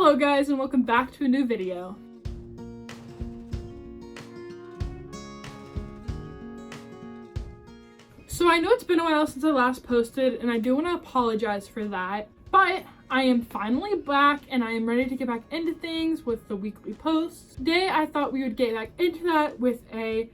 Hello guys, and welcome back to a new video. So I know it's been a while since I last posted, and I do want to apologize for that, but I am finally back and I am ready to get back into things with the weekly posts. Today I thought we would get back into that with a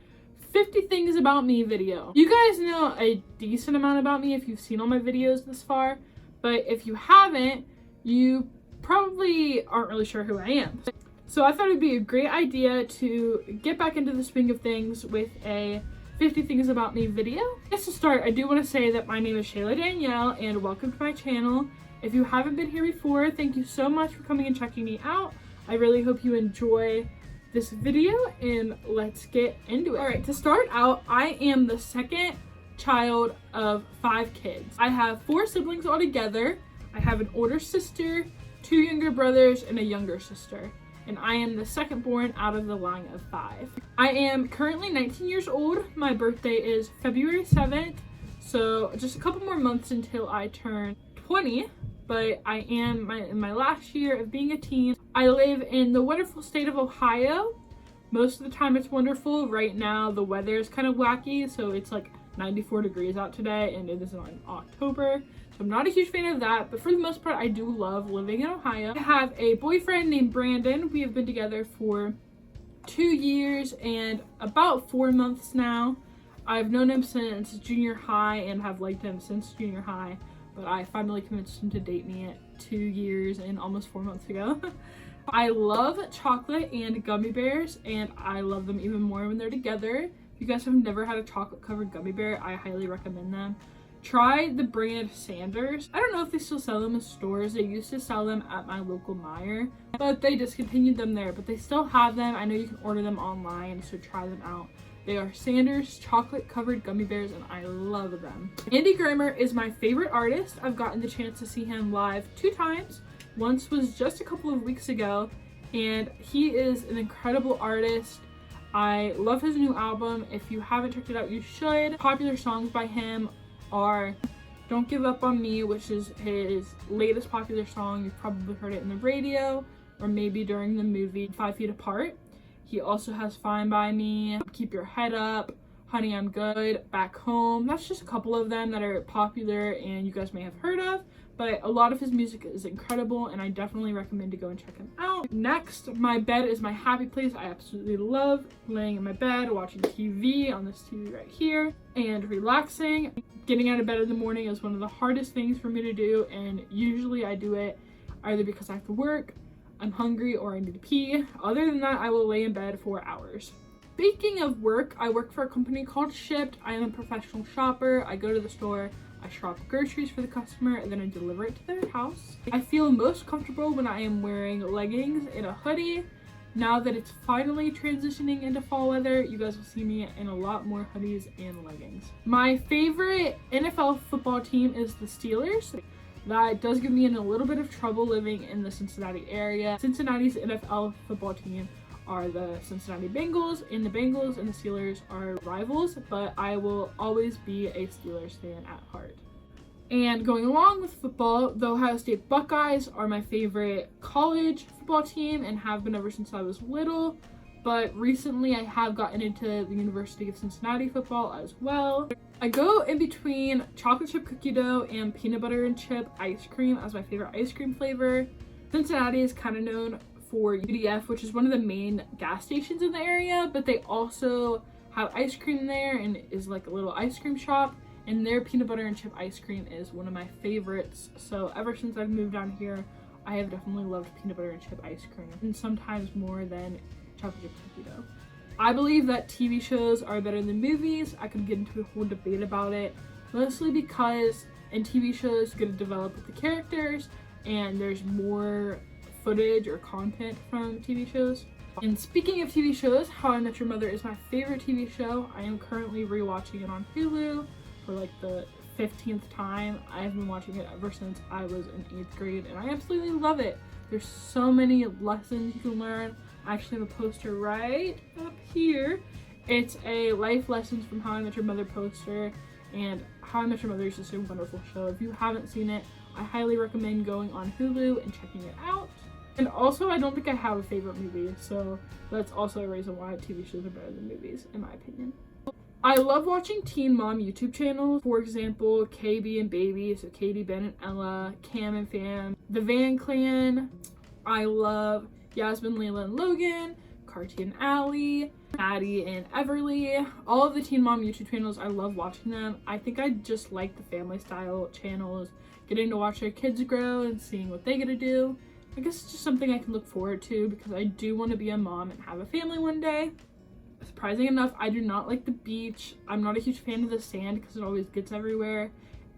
50 things about me video. You guys know a decent amount about me if you've seen all my videos this far, but if you haven't, you probably aren't really sure who I am. So I thought it would be a great idea to get back into the swing of things with a 50 things about me video. Just to start, I do want to say that my name is Shayla Danielle and welcome to my channel. If you haven't been here before, thank you so much for coming and checking me out. I really hope you enjoy this video and let's get into it. All right, to start out, I am the second child of 5 kids. I have 4 siblings altogether. I have an older sister, 2 younger brothers, and a younger sister. And I am the second born out of the line of 5. I am currently 19 years old. My birthday is February 7th, so just a couple more months until I turn 20, but I am in my last year of being a teen. I live in the wonderful state of Ohio. Most of the time it's wonderful. Right now the weather is kind of wacky, so it's like 94 degrees out today and it is in October. So I'm not a huge fan of that, but for the most part, I do love living in Ohio. I have a boyfriend named Brandon. We have been together for 2 years and about 4 months now. I've known him since junior high and have liked him since junior high, but I finally convinced him to date me at 2 years and almost 4 months ago. I love chocolate and gummy bears, and I love them even more when they're together. If you guys have never had a chocolate covered gummy bear, I highly recommend them. Try the brand Sanders. I don't know if they still sell them in stores. They used to sell them at my local Meijer, but they discontinued them there, but they still have them. I know you can order them online, so try them out. They are Sanders chocolate covered gummy bears and I love them. Andy Grammer is my favorite artist. I've gotten the chance to see him live 2 times. Once was just a couple of weeks ago, and he is an incredible artist. I love his new album. If you haven't checked it out, you should. Popular songs by him are Don't Give Up on Me, which is his latest popular song. You've probably heard it in the radio or maybe during the movie 5 Feet Apart. He also has Fine By Me, Keep Your Head Up, Honey I'm Good, Back Home. That's just a couple of them that are popular and you guys may have heard of, but a lot of his music is incredible and I definitely recommend to go and check him out. Next, my bed is my happy place. I absolutely love laying in my bed, watching TV on this TV right here, and relaxing. Getting out of bed in the morning is one of the hardest things for me to do, and usually I do it either because I have to work, I'm hungry, or I need to pee. Other than that, I will lay in bed for hours. Speaking of work, I work for a company called Shipt. I am a professional shopper. I go to the store, I shop groceries for the customer, and then I deliver it to their house. I feel most comfortable when I am wearing leggings and a hoodie. Now that it's finally transitioning into fall weather, you guys will see me in a lot more hoodies and leggings. My favorite NFL football team is the Steelers. That does give me in a little bit of trouble living in the Cincinnati area. Cincinnati's NFL football team are the Cincinnati Bengals, and the Bengals and the Steelers are rivals, but I will always be a Steelers fan at heart. And going along with football, the Ohio State Buckeyes are my favorite college football team and have been ever since I was little. But recently I have gotten into the University of Cincinnati football as well. I go in between chocolate chip cookie dough and peanut butter and chip ice cream as my favorite ice cream flavor. Cincinnati is kind of known for UDF, which is one of the main gas stations in the area, but they also have ice cream there and is like a little ice cream shop. And their peanut butter and chip ice cream is one of my favorites. So ever since I've moved down here, I have definitely loved peanut butter and chip ice cream, and sometimes more than chocolate chip cookie dough. I believe that TV shows are better than movies. I could get into a whole debate about it, mostly because in TV shows you get to develop with the characters and there's more footage or content from TV shows. And speaking of TV shows, How I Met Your Mother is my favorite TV show. I am currently rewatching it on Hulu for like the 15th time. I've been watching it ever since I was in 8th grade and I absolutely love it. There's so many lessons you can learn. I actually have a poster right up here. It's a life lessons from How I Met Your Mother poster, and How I Met Your Mother is just a wonderful show. If you haven't seen it, I highly recommend going on Hulu and checking it out. And also, I don't think I have a favorite movie, so that's also a reason why TV shows are better than movies, in my opinion. I love watching Teen Mom YouTube channels. For example, KB and Baby, so Katie, Ben, and Ella, Cam and Fam, The Van Clan. I love Yasmin, Layla, and Logan, Carti and Allie, Maddie and Everly. All of the Teen Mom YouTube channels, I love watching them. I think I just like the family style channels, getting to watch their kids grow and seeing what they get to do. I guess it's just something I can look forward to because I do want to be a mom and have a family one day. Surprising enough, I do not like the beach. I'm not a huge fan of the sand because it always gets everywhere.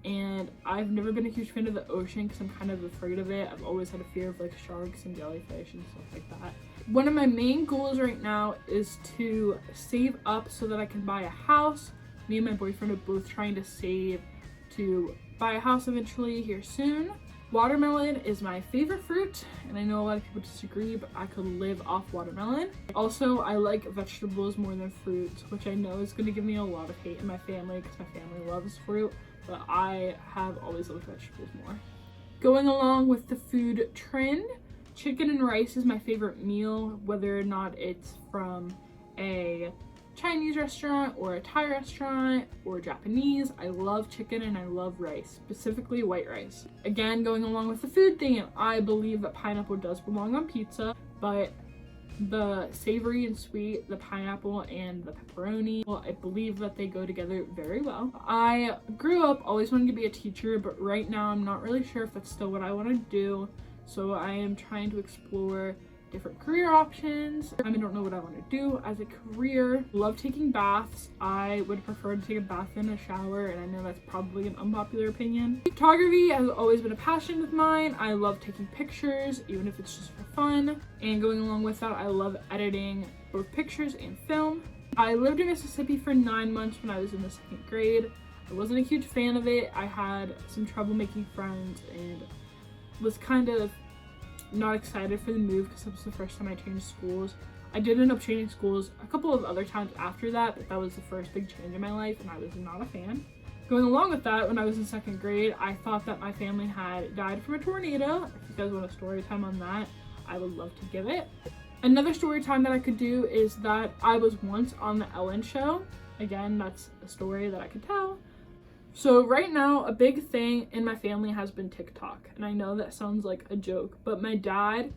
And I've never been a huge fan of the ocean because I'm kind of afraid of it. I've always had a fear of like sharks and jellyfish and stuff like that. One of my main goals right now is to save up so that I can buy a house. Me and my boyfriend are both trying to save to buy a house eventually here soon. Watermelon is my favorite fruit, and I know a lot of people disagree, but I could live off watermelon. Also, I like vegetables more than fruits, which I know is going to give me a lot of hate in my family because my family loves fruit, but I have always loved vegetables more. Going along with the food trend, chicken and rice is my favorite meal, whether or not it's from a Chinese restaurant or a Thai restaurant or Japanese. I love chicken and I love rice, specifically white rice. Again, going along with the food theme, I believe that pineapple does belong on pizza, but the savory and sweet, the pineapple and the pepperoni, well, I believe that they go together very well. I grew up always wanting to be a teacher, but right now I'm not really sure if that's still what I want to do. So I am trying to explore different career options. I don't know what I want to do as a career. Love taking baths. I would prefer to take a bath than a shower, and I know that's probably an unpopular opinion. Photography has always been a passion of mine. I love taking pictures, even if it's just for fun. And going along with that, I love editing both pictures and film. I lived in Mississippi for 9 months when I was in the 2nd grade. I wasn't a huge fan of it. I had some trouble making friends and was kind of not excited for the move because that was the first time I changed schools. I did end up changing schools a couple of other times after that, but that was the first big change in my life and I was not a fan. Going along with that, when I was in 2nd grade, I thought that my family had died from a tornado. If you guys want a story time on that, I would love to give it. Another story time that I could do is that I was once on the Ellen show. Again, that's a story that I could tell. So right now, a big thing in my family has been TikTok. And I know that sounds like a joke, but my dad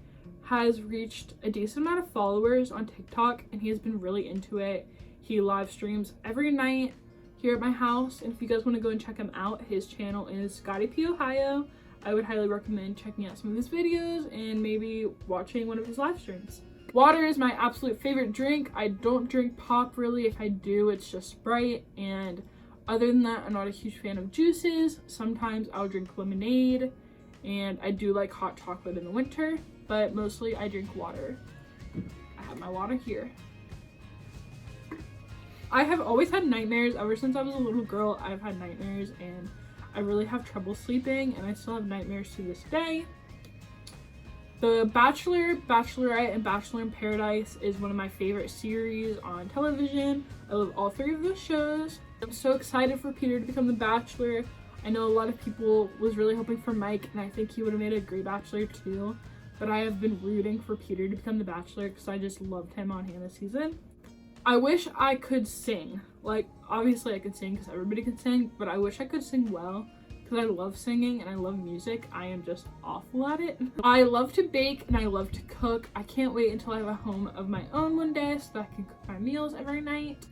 has reached a decent amount of followers on TikTok and he has been really into it. He live streams every night here at my house. And if you guys want to go and check him out, his channel is Scotty P Ohio. I would highly recommend checking out some of his videos and maybe watching one of his live streams. Water is my absolute favorite drink. I don't drink pop really. If I do, it's just Sprite, and other than that, I'm not a huge fan of juices. Sometimes I'll drink lemonade, and I do like hot chocolate in the winter, but mostly I drink water. I have my water here. I have always had nightmares. Ever since I was a little girl, I've had nightmares, and I really have trouble sleeping, and I still have nightmares to this day. The Bachelor, Bachelorette, and Bachelor in Paradise is one of my favorite series on television. I love all 3 of those shows. I'm so excited for Peter to become the Bachelor. I know a lot of people was really hoping for Mike, and I think he would have made a great Bachelor too. But I have been rooting for Peter to become the Bachelor because I just loved him on Hannah's season. I wish I could sing. Like, obviously I could sing because everybody can sing, but I wish I could sing well because I love singing and I love music. I am just awful at it. I love to bake and I love to cook. I can't wait until I have a home of my own one day so that I can cook my meals every night.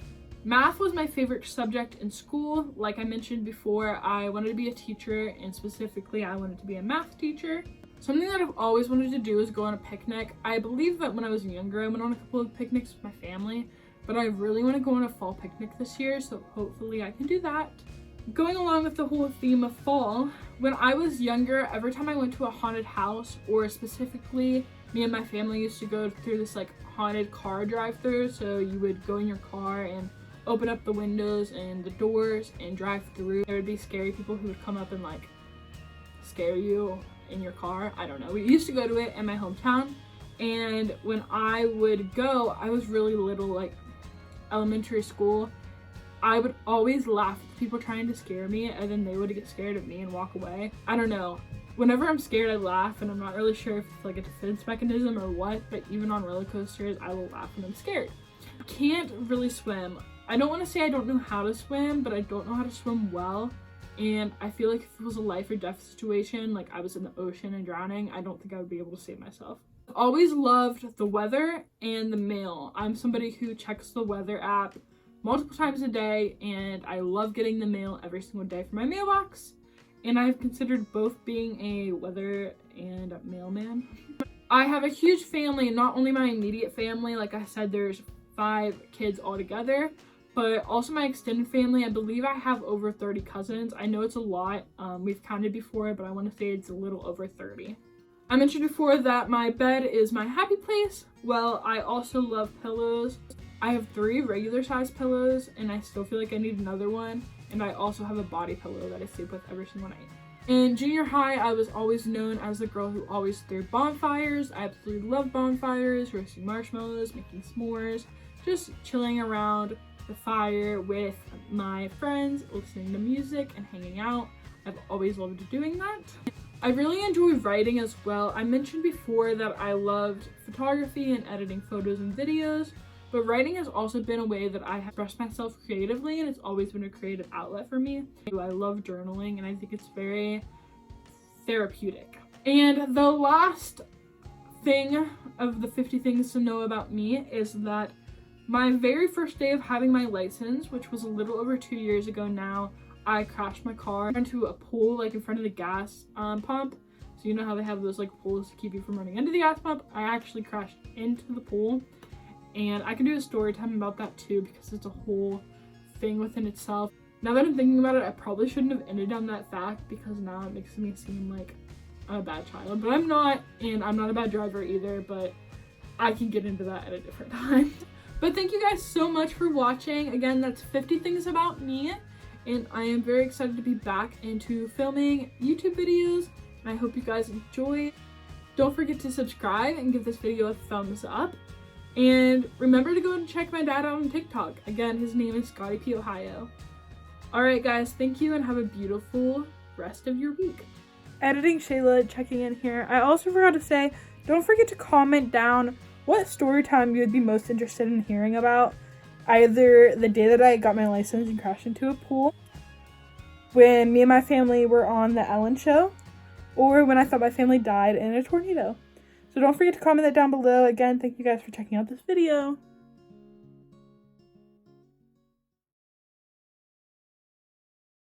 Math was my favorite subject in school. Like I mentioned before, I wanted to be a teacher, and specifically I wanted to be a math teacher. Something that I've always wanted to do is go on a picnic. I believe that when I was younger, I went on a couple of picnics with my family, but I really want to go on a fall picnic this year, so hopefully I can do that. Going along with the whole theme of fall, when I was younger, every time I went to a haunted house, or specifically me and my family used to go through this like haunted car drive-through, so you would go in your car and open up the windows and the doors and drive through. There would be scary people who would come up and like scare you in your car. I don't know. We used to go to it in my hometown, and when I would go, I was really little, like elementary school. I would always laugh at people trying to scare me, and then they would get scared of me and walk away. I don't know. whenever I'm scared, I laugh, and I'm not really sure if it's like a defense mechanism or what, but even on roller coasters, I will laugh when I'm scared. I can't really swim. I don't want to say I don't know how to swim, but I don't know how to swim well. And I feel like if it was a life or death situation, like I was in the ocean and drowning, I don't think I would be able to save myself. I've always loved the weather and the mail. I'm somebody who checks the weather app multiple times a day, and I love getting the mail every single day from my mailbox. And I've considered both being a weather and a mailman. I have a huge family, not only my immediate family, like I said, there's 5 kids altogether, but also my extended family. I believe I have over 30 cousins. I know it's a lot. We've counted before, but I want to say it's a little over 30. I mentioned before that my bed is my happy place. Well, I also love pillows. I have 3 regular size pillows, and I still feel like I need another one. And I also have a body pillow that I sleep with every single night. In junior high, I was always known as the girl who always threw bonfires. I absolutely love bonfires, roasting marshmallows, making s'mores, just chilling around the fire with my friends, listening to music and hanging out. I've always loved doing that. I really enjoy writing as well. I mentioned before that I loved photography and editing photos and videos, but writing has also been a way that I have expressed myself creatively, and it's always been a creative outlet for me. I love journaling, and I think it's very therapeutic. And the last thing of the 50 things to know about me is that my very first day of having my license, which was a little over 2 years ago now, I crashed my car into a pool, like in front of the gas pump. So you know how they have those like pools to keep you from running into the gas pump? I actually crashed into the pool. And I can do a story time about that too, because it's a whole thing within itself. Now that I'm thinking about it, I probably shouldn't have ended on that fact, because now it makes me seem like I'm a bad child. But I'm not, and I'm not a bad driver either, but I can get into that at a different time. But thank you guys so much for watching. Again, that's 50 things about me, and I am very excited to be back into filming YouTube videos, and I hope you guys enjoy. Don't forget to subscribe and give this video a thumbs up. And remember to go and check my dad out on TikTok. Again, his name is Scotty P. Ohio. Alright guys, thank you and have a beautiful rest of your week. Editing Shayla checking in here. I also forgot to say, don't forget to comment down what story time you would be most interested in hearing about. Either the day that I got my license and crashed into a pool, when me and my family were on the Ellen show, or when I thought my family died in a tornado. So don't forget to comment that down below. Again, thank you guys for checking out this video.